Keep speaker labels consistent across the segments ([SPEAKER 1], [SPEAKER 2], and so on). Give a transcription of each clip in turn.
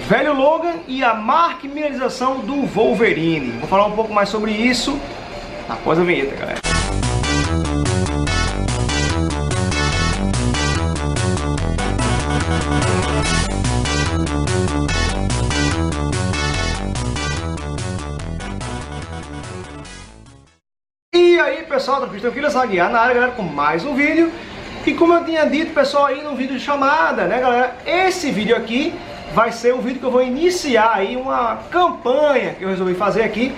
[SPEAKER 1] Velho Logan e a markmilarização do Wolverine. Vou falar um pouco mais sobre isso após a vinheta, galera. E aí pessoal, tranquilo, Saguiar na área, galera, com mais um vídeo. E como eu tinha dito, pessoal, aí no vídeo de chamada, né, galera, esse vídeo aqui vai ser o vídeo que eu vou iniciar aí uma campanha que eu resolvi fazer aqui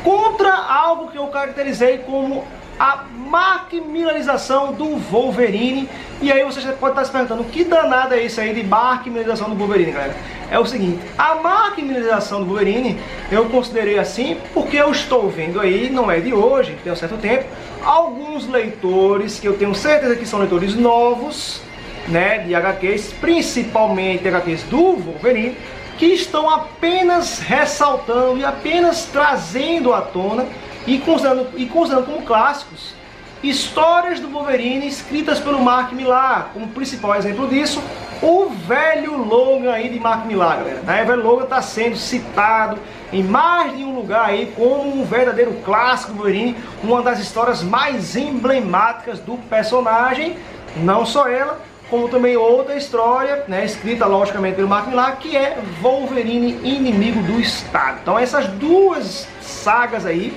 [SPEAKER 1] contra algo que eu caracterizei como a markmilarização do Wolverine. E aí você pode estar se perguntando, que danada é isso aí de markmilarização do Wolverine, galera? É o seguinte, a markmilarização do Wolverine eu considerei assim porque eu estou vendo aí, não é de hoje, tem um certo tempo, alguns leitores que eu tenho certeza que são leitores novos, né, de HQs, principalmente HQs do Wolverine, que estão apenas ressaltando e apenas trazendo à tona e considerando como clássicos histórias do Wolverine escritas pelo Mark Millar. Como principal exemplo disso, o Velho Logan aí de Mark Millar, galera. O Velho Logan está sendo citado em mais de um lugar aí como um verdadeiro clássico do Wolverine, uma das histórias mais emblemáticas do personagem. Não só ela, como também outra história, né, escrita logicamente pelo Mark Millar, que é Wolverine Inimigo do Estado. Então essas duas sagas aí,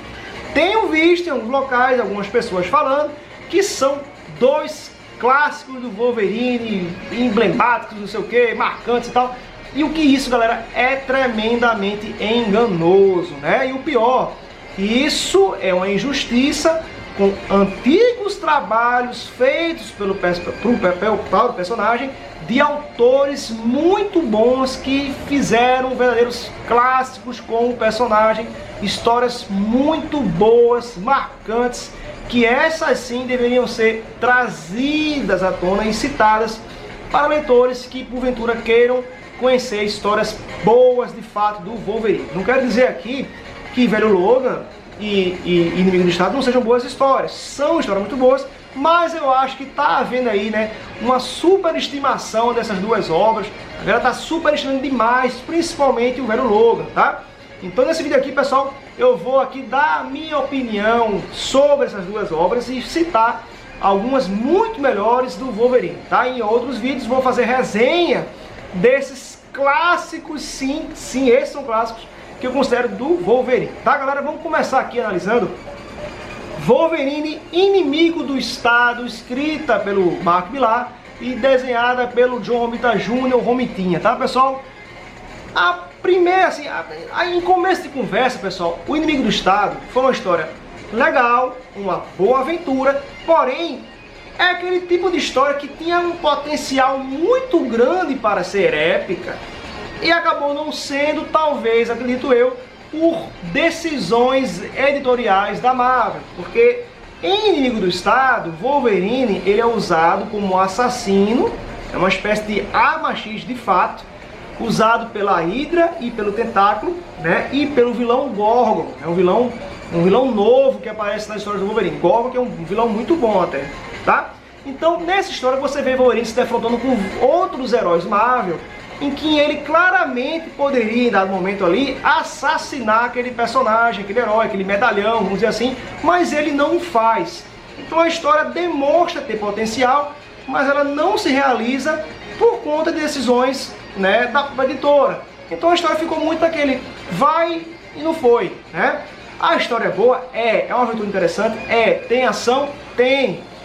[SPEAKER 1] tenho visto em alguns locais algumas pessoas falando que são dois clássicos do Wolverine, emblemáticos, não sei o que, marcantes e tal. E o que isso, galera, é tremendamente enganoso, né? E o pior, isso é uma injustiça com antigos trabalhos feitos pelo personagem, de autores muito bons que fizeram verdadeiros clássicos com o personagem, histórias muito boas, marcantes, que essas sim deveriam ser trazidas à tona e citadas para leitores que porventura queiram conhecer histórias boas de fato do Wolverine. Não quero dizer aqui que Velho Logan e Inimigo do Estado não sejam boas histórias, são histórias muito boas, mas eu acho que está havendo aí, né, uma superestimação dessas duas obras. A galera está superestimando demais, principalmente o Velho Logan, tá? Então nesse vídeo aqui, pessoal, eu vou aqui dar a minha opinião sobre essas duas obras e citar algumas muito melhores do Wolverine, tá? Em outros vídeos vou fazer resenha desses clássicos, sim, esses são clássicos que eu considero do Wolverine, tá, galera? Vamos começar aqui analisando Wolverine Inimigo do Estado, escrita pelo Mark Millar e desenhada pelo John Romita Jr., Romitinha, tá, pessoal? A primeira, assim, em começo de conversa, pessoal, o Inimigo do Estado foi uma história legal, uma boa aventura, porém, é aquele tipo de história que tinha um potencial muito grande para ser épica e acabou não sendo, talvez, acredito eu, por decisões editoriais da Marvel, porque em Inimigo do Estado, Wolverine ele é usado como assassino, é uma espécie de arma X de fato, usado pela Hydra e pelo Tentáculo, né, e pelo vilão Gorgon. É um vilão novo que aparece nas histórias do Wolverine. Gorgon, que é um vilão muito bom até, tá? Então nessa história você vê Wolverine se defrontando com outros heróis Marvel, em que ele claramente poderia, em dado momento ali, assassinar aquele personagem, aquele herói, aquele medalhão, vamos dizer assim, mas ele não o faz. Então a história demonstra ter potencial, mas ela não se realiza por conta de decisões, né, da editora. Então a história ficou muito daquele vai e não foi, né? A história é boa, é uma aventura interessante, tem ação,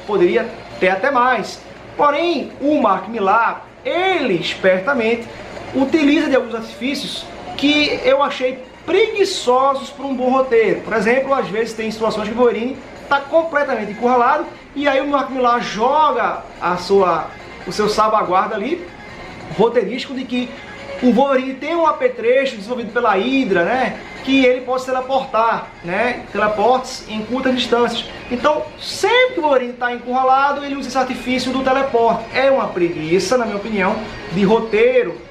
[SPEAKER 1] poderia ter até mais. Porém, o Mark Millar, ele espertamente utiliza de alguns artifícios que eu achei preguiçosos para um bom roteiro. Por exemplo, às vezes tem situações que o Wolverine está completamente encurralado e aí o Mark Millar joga o seu salvaguarda ali, roteirístico, de que o Wolverine tem um apetrecho desenvolvido pela Hydra, né, que ele pode se teleportar, né, teleportes em curtas distâncias. Então, sempre que o Wolverine está encurralado, ele usa esse artifício do teleporte. É uma preguiça, na minha opinião, de roteiro,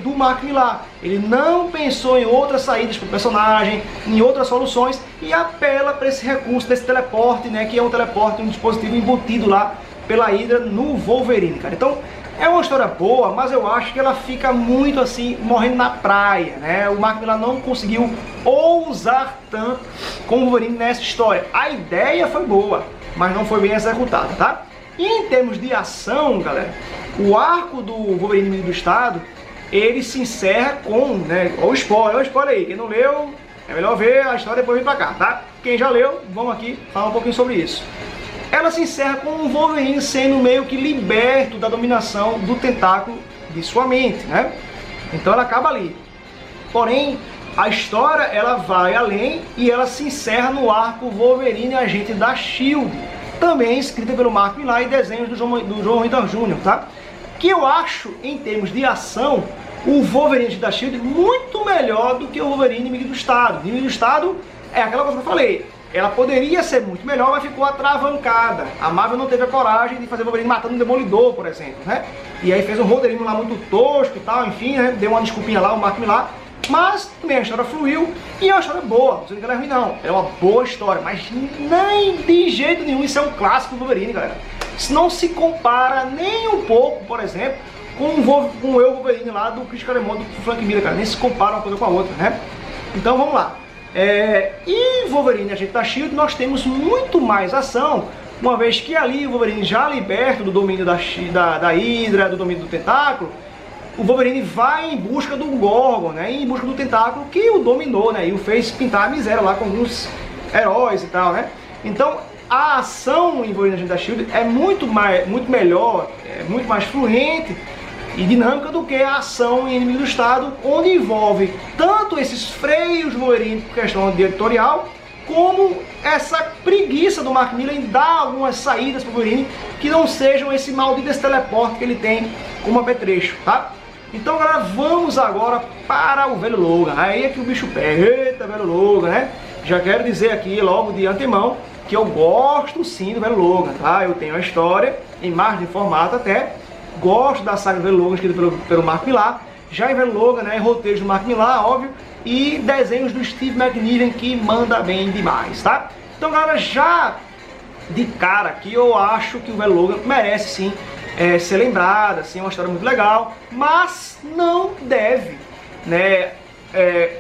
[SPEAKER 1] do Mark Millar. Ele não pensou em outras saídas para o personagem, em outras soluções, e apela para esse recurso desse teleporte, né, que é um teleporte, um dispositivo embutido lá pela Hydra no Wolverine, cara. Então, É uma história boa, mas eu acho que ela fica muito assim, morrendo na praia, né? O Mark Millar não conseguiu ousar tanto como o Wolverine nessa história. A ideia foi boa, mas não foi bem executada, tá? E em termos de ação, galera, o arco do Wolverine Inimigo do Estado, ele se encerra com, né? Olha o spoiler aí, quem não leu, é melhor ver a história e depois vir pra cá, tá? Quem já leu, vamos aqui falar um pouquinho sobre isso. Ela se encerra com o Wolverine sendo meio que liberto da dominação do tentáculo de sua mente, né? Então ela acaba ali. Porém, a história ela vai além e ela se encerra no arco Wolverine Agente da S.H.I.E.L.D., também escrita pelo Mark Millar e desenhos do John Romita Jr., tá? Que eu acho, em termos de ação, o Wolverine Agente da S.H.I.E.L.D. muito melhor do que o Wolverine Inimigo do Estado. Inimigo do Estado é aquela coisa que eu falei. Ela poderia ser muito melhor, mas ficou atravancada. A Marvel não teve a coragem de fazer o Wolverine matando um Demolidor, por exemplo, né? E aí fez um roteirinho lá muito tosco e tal, enfim, né? Deu uma desculpinha lá, o Mark Millar. Mas também a história fluiu e é uma história boa. Não sei que ela é ruim, não. É uma boa história, mas nem de jeito nenhum isso é um clássico do Wolverine, galera. Isso não se compara nem um pouco, por exemplo, com o Eu Wolverine lá do Chris Claremont, do Frank Miller, cara. Nem se compara uma coisa com a outra, né? Então vamos lá. E Wolverine Agente da S.H.I.E.L.D. nós temos muito mais ação, uma vez que ali o Wolverine já liberto do domínio da Hydra, do domínio do tentáculo, o Wolverine vai em busca do Gorgon, né, em busca do tentáculo que o dominou, né, e o fez pintar a miséria lá com alguns heróis e tal, né. Então a ação em Wolverine Agente da S.H.I.E.L.D. é muito melhor, muito mais fluente e dinâmica do que a ação em Inimigo do Estado, onde envolve tanto esses freios do Wolverine por questão de editorial, como essa preguiça do Mark Millar em dar algumas saídas para o Wolverine que não sejam esse maldito teleporte que ele tem como apetrecho, tá? Então, galera, vamos agora para o Velho Logan. Aí é que o bicho pega. Eita, Velho Logan, né? Já quero dizer aqui logo de antemão que eu gosto sim do Velho Logan, tá? Eu tenho a história em mais de formato até. Gosto da saga do Velho Logan escrita pelo Mark Millar. Já em Velho Logan, né, roteiros do Mark Millar, óbvio, e desenhos do Steve McNiven, que manda bem demais, tá? Então, galera, já de cara aqui, eu acho que o Velho Logan merece sim ser lembrado, assim, é uma história muito legal, mas não deve, né,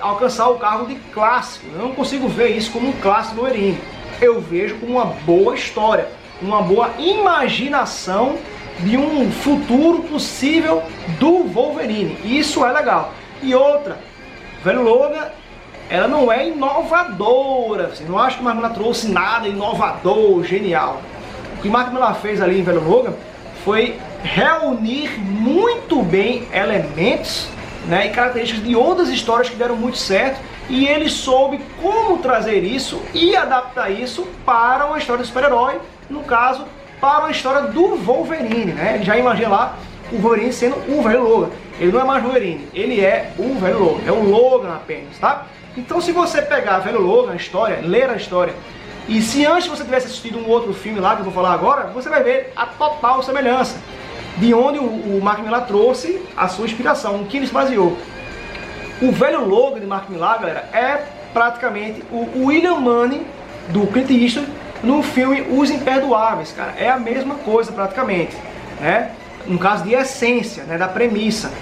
[SPEAKER 1] alcançar o cargo de clássico. Eu não consigo ver isso como um clássico do Wolverine. Eu vejo como uma boa história, uma boa imaginação de um futuro possível do Wolverine. Isso é legal. E outra, Velho Logan, ela não é inovadora. Você não acha que o Mark Millar trouxe nada inovador, genial. O que o Mark Millar fez ali em Velho Logan foi reunir muito bem elementos, né, e características de outras histórias que deram muito certo. E ele soube como trazer isso e adaptar isso para uma história de super-herói, no caso, para uma história do Wolverine, né? Ele já imagina lá o Wolverine sendo o Velho Logan. Ele não é mais Wolverine, ele é o Velho Logan, é o Logan apenas, tá? Então, se você pegar Velho Logan, a história, ler a história, e se antes você tivesse assistido um outro filme lá, que eu vou falar agora, você vai ver a total semelhança de onde o Mark Millar trouxe a sua inspiração, no que ele se baseou. O Velho Logan de Mark Millar, galera, é praticamente o William Manning do Clint Eastwood no filme Os Imperdoáveis, cara. É a mesma coisa praticamente, né? No caso de essência, né, da premissa.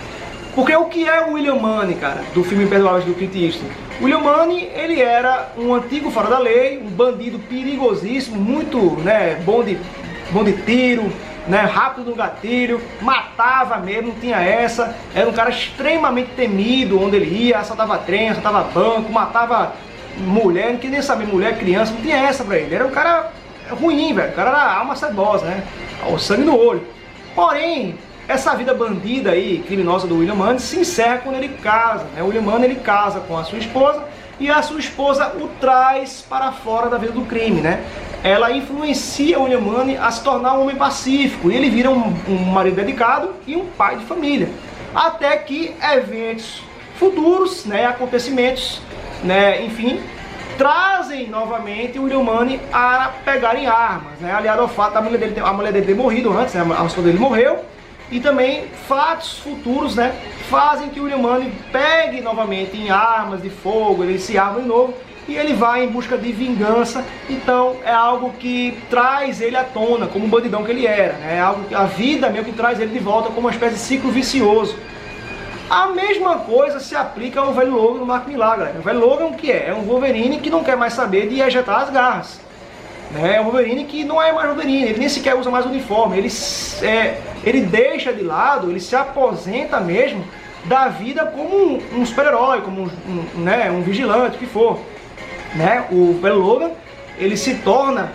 [SPEAKER 1] Porque o que é o William Manning, cara, do filme Imperdoáveis do Clint Eastwood? William Manning, ele era um antigo fora da lei, um bandido perigosíssimo, muito, né, bom de tiro, né, rápido no gatilho, matava mesmo, não tinha essa. Era um cara extremamente temido onde ele ia, assaltava trem, assaltava banco, matava mulher, não queria nem saber, mulher, criança, não tinha essa pra ele. Era um cara ruim, velho, o cara era alma cebosa, né, o sangue no olho. Porém, essa vida bandida aí, criminosa do William Manning, se encerra quando ele casa, né? O William Manning, ele casa com a sua esposa e a sua esposa o traz para fora da vida do crime, né? Ela influencia o William Manning a se tornar um homem pacífico e ele vira um marido dedicado e um pai de família. Até que eventos futuros, né, acontecimentos, né, enfim, trazem novamente o William Manning a pegarem armas, né? Aliado ao fato da mulher dele ter morrido antes, né? A esposa dele morreu. E também fatos futuros, né, fazem que o William Manning pegue novamente em armas de fogo, ele se arma de novo e ele vai em busca de vingança. Então é algo que traz ele à tona como um bandidão que ele era, né? É algo que a vida meio que traz ele de volta como uma espécie de ciclo vicioso. A mesma coisa se aplica ao velho Logan do Mark Millar, galera. O velho Logan o que é? É um Wolverine que não quer mais saber de ejetar as garras, né? É um Wolverine que não é mais Wolverine, ele nem sequer usa mais uniforme, ele deixa de lado, ele se aposenta mesmo da vida como um super-herói, como né, um vigilante, o que for, né? O velho Logan, ele se torna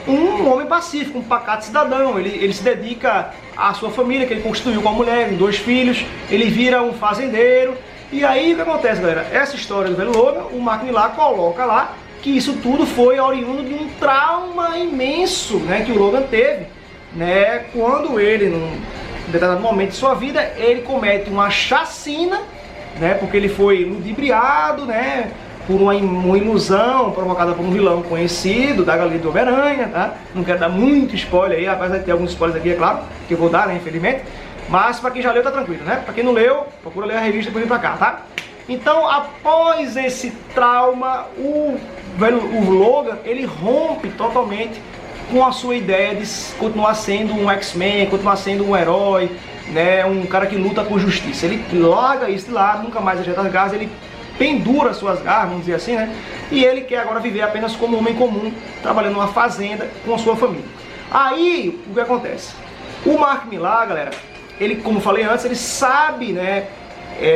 [SPEAKER 1] um homem pacífico, um pacato cidadão. Ele se dedica à sua família, que ele constituiu com a mulher, com 2 filhos, ele vira um fazendeiro. E aí o que acontece, galera? Essa história do velho Logan, o Mark Millar coloca lá que isso tudo foi oriundo de um trauma imenso, né, que o Logan teve, né, quando ele, num determinado momento de sua vida, ele comete uma chacina, né, porque ele foi ludibriado, né, por uma ilusão provocada por um vilão conhecido da galeria do Homem-Aranha, tá? Não quero dar muito spoiler aí, apesar de ter alguns spoilers aqui, é claro, que eu vou dar, né, infelizmente. Mas pra quem já leu, tá tranquilo, né? Pra quem não leu, procura ler a revista e depois vir pra cá, tá? Então, após esse trauma, o Logan, ele rompe totalmente com a sua ideia de continuar sendo um X-Men, continuar sendo um herói, né, um cara que luta por justiça. Ele larga isso de lado, nunca mais ejeta as garras, ele pendura suas garras, vamos dizer assim, né? E ele quer agora viver apenas como um homem comum, trabalhando numa fazenda com a sua família. Aí, o que acontece? O Mark Millar, galera, ele, como falei antes, ele sabe, né,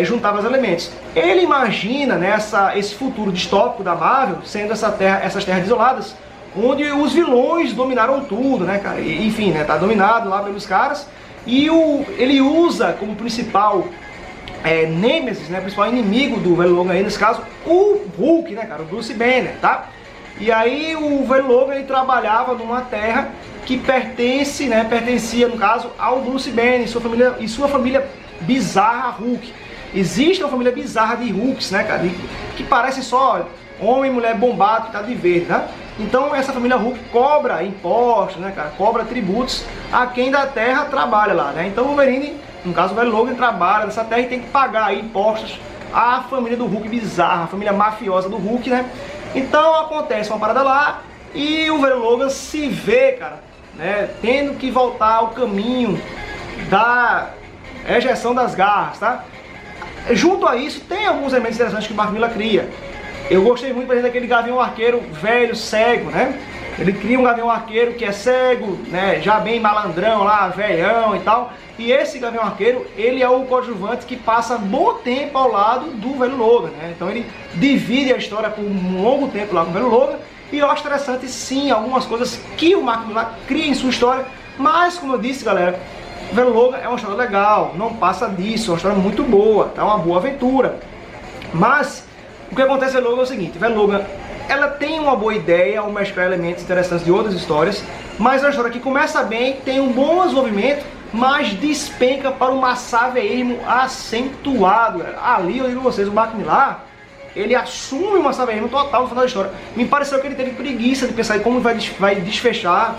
[SPEAKER 1] juntar os elementos. Ele imagina, né, esse futuro distópico da Marvel, sendo essas terras isoladas, onde os vilões dominaram tudo, né, cara? E, enfim, né, tá dominado lá pelos caras. E ele usa como principal Nêmesis, né, principal inimigo do velho Logan aí, nesse caso, o Hulk, né, cara, o Bruce Banner, tá? E aí o velho Logan, ele trabalhava numa terra que pertencia, no caso, ao Bruce Banner e sua família bizarra Hulk. Existe uma família bizarra de Hulks, né, cara, que parece só homem e mulher bombado que tá de verde, né? Então essa família Hulk cobra impostos, né, cara, cobra tributos a quem da terra trabalha lá, né? Então o Wolverine, no caso o velho Logan, trabalha nessa terra e tem que pagar aí impostos à família do Hulk bizarra, a família mafiosa do Hulk, né? Então acontece uma parada lá e o velho Logan se vê, cara, né, tendo que voltar ao caminho da ejeção das garras, tá? Junto a isso, tem alguns elementos interessantes que o Mark Millar cria. Eu gostei muito, por exemplo, daquele Gavião Arqueiro velho, cego, né? Ele cria um Gavião Arqueiro que é cego, né? Já bem malandrão lá, velhão e tal. E esse Gavião Arqueiro, ele é o coadjuvante que passa bom tempo ao lado do velho Logan, né? Então ele divide a história por um longo tempo lá com o velho Logan. E eu acho interessante, sim, algumas coisas que o Mark Millar cria em sua história. Mas, como eu disse, galera, o velho Logan é uma história legal, não passa disso, é uma história muito boa, é uma boa aventura. Mas o que acontece com o velho Logan é o seguinte: o velho Logan, ela tem uma boa ideia ao mesclar elementos interessantes de outras histórias, mas é uma história que começa bem, tem um bom desenvolvimento, mas despenca para um massaveísmo acentuado, galera. Ali eu digo a vocês, o Mark Millar, ele assume um massaveísmo total no final da história. Me pareceu que ele teve preguiça de pensar em como vai desfechar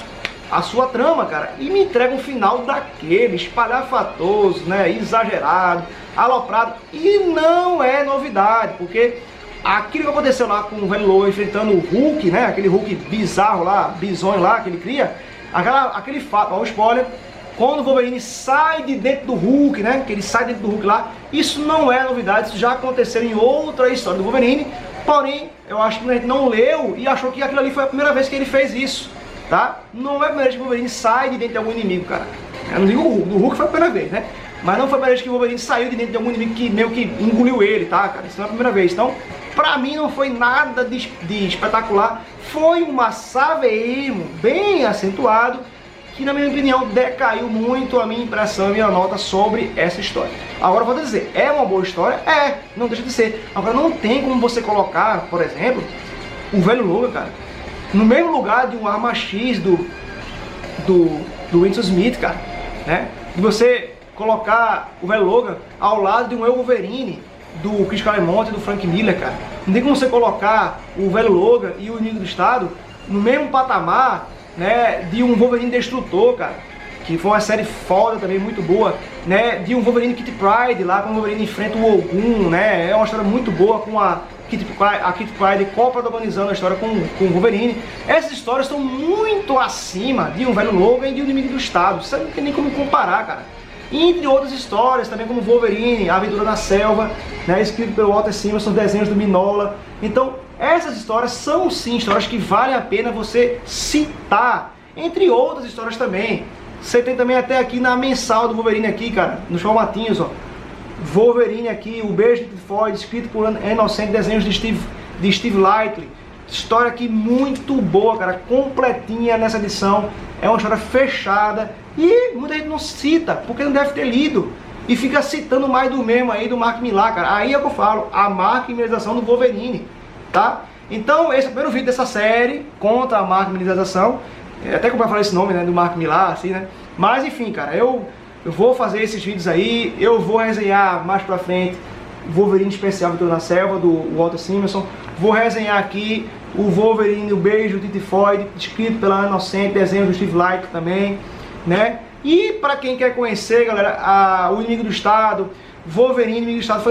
[SPEAKER 1] a sua trama, cara, e me entrega um final daquele espalhafatoso, né, exagerado, aloprado, e não é novidade, porque aquilo que aconteceu lá com o velho Logan enfrentando o Hulk, né, aquele Hulk bizarro lá, bizonho lá, que ele cria, aquele fato, ó, o spoiler, quando o Wolverine sai de dentro do Hulk, né, que ele sai dentro do Hulk lá, isso não é novidade, isso já aconteceu em outra história do Wolverine, porém, eu acho que a gente não leu e achou que aquilo ali foi a primeira vez que ele fez isso. Tá? Não é a primeira vez que o Wolverine sai de dentro de algum inimigo, cara. Eu não digo o Hulk, foi a primeira vez, né? Mas não foi a primeira vez que o Wolverine saiu de dentro de algum inimigo que meio que engoliu ele, tá, cara? Isso não é a primeira vez. Então, pra mim não foi nada de espetacular. Foi um massaveísmo bem acentuado, que na minha opinião decaiu muito a minha impressão e a minha nota sobre essa história. Agora eu vou dizer, é uma boa história? É, não deixa de ser. Agora não tem como você colocar, por exemplo, o velho Logan, cara, no mesmo lugar de um Arma X do Winston Smith, cara, né? De você colocar o velho Logan ao lado de um Wolverine do Chris Claremont e do Frank Miller, cara. Não tem como você colocar o velho Logan e o Inimigo do Estado no mesmo patamar, né, de um Wolverine Destrutor, cara, que foi uma série foda também, muito boa, né, de um Wolverine Kitty Pryde lá, quando o Wolverine enfrenta o Ogum, né, é uma história muito boa com a Kitty Pryde co-protagonizando a história com o Wolverine. Essas histórias estão muito acima de um velho Logan e de um Inimigo do Estado. Você não tem nem como comparar, cara. Entre outras histórias, também como Wolverine, A Aventura na Selva, né, escrito pelo Walter Simonson, desenhos do Mignola. Então, essas histórias são sim histórias que valem a pena você citar, entre outras histórias também. Você tem também até aqui na mensal do Wolverine aqui, cara, nos formatinhos, ó. Wolverine aqui, O Beijo de Tifoide, escrito por Anne Inocente, desenhos de Steve Lightley. História aqui muito boa, cara, completinha nessa edição. É uma história fechada e muita gente não cita, porque não deve ter lido. E fica citando mais do mesmo aí, do Mark Millar, cara. Aí é o que eu falo, a Mark Millarização do Wolverine, tá? Então, esse é o primeiro vídeo dessa série, contra a Mark Millarização. Até que eu vou falar esse nome, né, do Mark Millar, assim, né? Mas, enfim, cara, eu vou fazer esses vídeos aí, eu vou resenhar mais pra frente o Wolverine especial Aventura na Selva, do Walter Simonson. Vou resenhar aqui o Wolverine, O Beijo de Tifoide, escrito pela Anne Inocente, desenho do Steve Lightley também, né? E para quem quer conhecer, galera, o Inimigo do Estado, Wolverine, Inimigo do Estado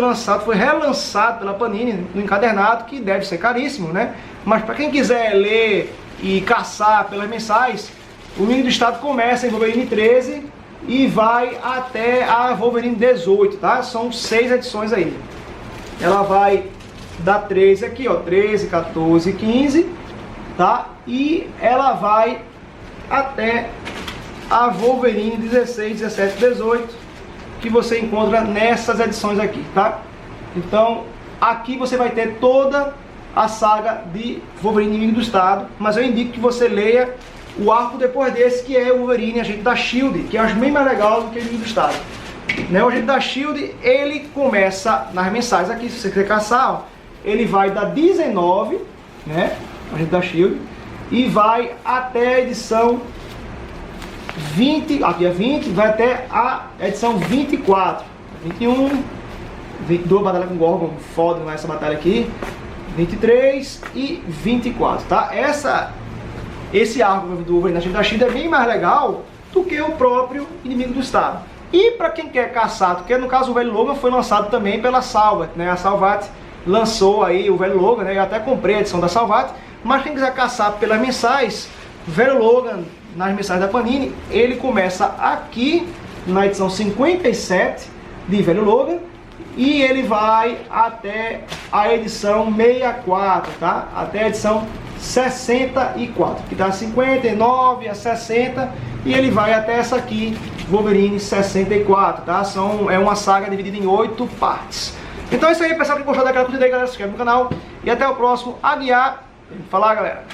[SPEAKER 1] foi relançado pela Panini no encadernado, que deve ser caríssimo, né? Mas para quem quiser ler e caçar pelas mensais, o Inimigo do Estado começa em Wolverine 13 e vai até a Wolverine 18, tá? São 6 edições aí. Ela vai da 13 aqui, ó, 13, 14, 15, tá? E ela vai até a Wolverine 16, 17, 18, que você encontra nessas edições aqui, tá? Então, aqui você vai ter toda a saga de Wolverine Inimigo do Estado, mas eu indico que você leia o arco depois desse, que é o Wolverine Agente da Shield, que eu acho bem mais legal do que o Inimigo do Estado, né? O Agente da Shield, ele começa nas mensais aqui, se você quiser caçar, ó, ele vai da 19, né, o Agente da Shield, e vai até a edição 20, aqui é 20, vai até a edição 24, 21, 22, batalha com Gorgon, foda nessa batalha aqui, 23 e 24, tá? Esse arco do Wolverine Agente da Shield é bem mais legal do que o próprio Inimigo do Estado. E para quem quer caçar, porque no caso o Velho Logan foi lançado também pela Salvat, né? A Salvat lançou aí o Velho Logan, né? Eu até comprei a edição da Salvat, mas quem quiser caçar pelas mensais, Velho Logan nas mensais da Panini, ele começa aqui na edição 57 de Velho Logan e ele vai até a edição 64, tá? Até a edição 64, que dá 59 a 60, e ele vai até essa aqui, Wolverine 64, tá? É uma saga dividida em 8 partes. Então é isso aí, pessoal, que gostou daquela curtida aí, galera, se inscreve no canal e até o próximo. Aguiar, falar, galera.